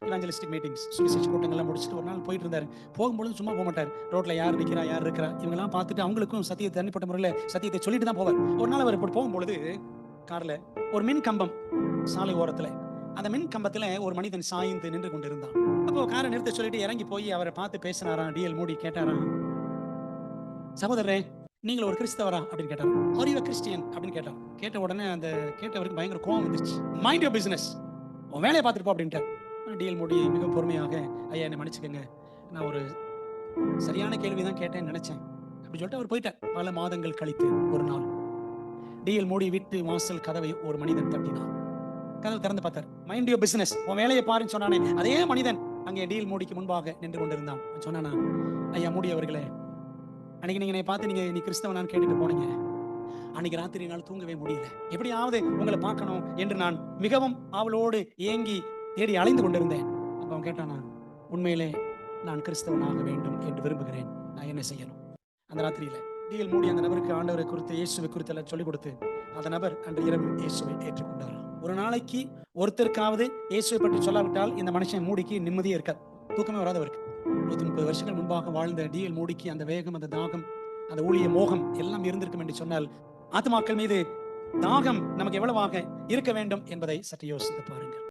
Evangelistic meetings, சுவிசேஷ கூட்டங்கள்லாம் முடிச்சுட்டு ஒரு நாள் போயிட்டு இருந்தாரு. போகும்பொழுது சும்மா போமாட்டாரு. ரோட்ல யார் நிக்கிறா, யார் இருக்கிறா, இவங்கலாம் பார்த்துட்டு அவங்களுக்கும் சத்தியத்தை தனிப்பட்ட முறையில சத்தியத்தை சொல்லிட்டு தான் போவார். ஒரு நாள் அவர் இப்படி போகும்பொழுது கார்ல ஒரு மின் கம்பம் சாலை ஓரத்துல, அந்த மின் கம்பத்துல ஒரு மனிதன் சாய்ந்து நின்று கொண்டிருந்தான். அப்போ காரை நிறுத்த சொல்லிட்டு இறங்கி போய் அவரை பார்த்து பேசினாராம். டிஎல் மூடி கேட்டாராம், சகோதரரே நீங்க ஒரு கிறிஸ்தவரா அப்படின்னு கேட்டார். ஆர் யூ a கிறிஸ்டியன் அப்படின்னு கேட்டார். கேட்ட உடனே அந்த கேட்டவருக்கு பயங்கர கோவம் வந்துருச்சு. மைண்ட் யுவர் பிசினஸ், உன் வேலையை பார்த்துட்டு போ அப்படின்ட்டார். டிஎல் மூடி மிக பொறுமையாக, ஐயா என்னை மன்னிச்சுக்கங்க, நான் ஒரு சரியான கேள்வி தான் கேட்டேன்னு நினைச்சேன் அப்படின்னு சொல்லிட்டு அவர் போயிட்டார். பல மாதங்கள் கழித்து ஒரு நாள் டிஎல் மூடி வீட்டு வாசல் கதவை ஒரு மனிதன் தட்டினார். கதவு திறந்து பார்த்தார். மைண்ட் யுவர் பிசினஸ், உன் வேலையை பாருன்னு சொன்னானே அதே மனிதன் அங்கே டிஎல் மூடிக்கு முன்பாக நின்று கொண்டிருந்தான். சொன்னானா, ஐயா மூடி அவர்களே, அன்னைக்கு நீங்க என்னை பார்த்து நீ கிறிஸ்தவனான்னு கேட்டுட்டு போனீங்க. அன்னைக்கு ராத்திரி என்னால் தூங்கவே முடியல. எப்படியாவது உங்களை பார்க்கணும் என்று நான் மிகவும் ஆவலோடு ஏங்கி தேடி அலைந்து கொண்டிருந்தேன். அப்ப அவன் கேட்டானா, உண்மையிலே நான் கிறிஸ்தவனாக வேண்டும் என்று விரும்புகிறேன், நான் என்ன செய்யணும்? அந்த ராத்திரியில டிஎல் மூடி அந்த நபருக்கு ஆண்டவரை குறித்து, இயேசுவை குறித்து எல்லாம் சொல்லிக் கொடுத்து அந்த நபர் அன்று இரவு இயேசுவை ஏற்றுக்கொண்டாராம். ஒரு நாளைக்கு ஒருத்தருக்காவது இயேசுவை பற்றி சொல்லாவிட்டால் இந்த மனுஷன் மூடிக்கு நிம்மதியே இருக்காது, தூக்கமே வராதவருக்கு. 130 வருஷங்கள் முன்பாக வாழ்ந்த டிஎல் மூடிக்கு அந்த வேகம், அந்த தாகம், அந்த ஊழிய மோகம் எல்லாம் இருந்திருக்கும் என்று சொன்னால், ஆத்துமாக்கள் மீது தாகம் நமக்கு எவ்வளவாக இருக்க வேண்டும் என்பதை சற்று யோசித்து பாருங்கள்.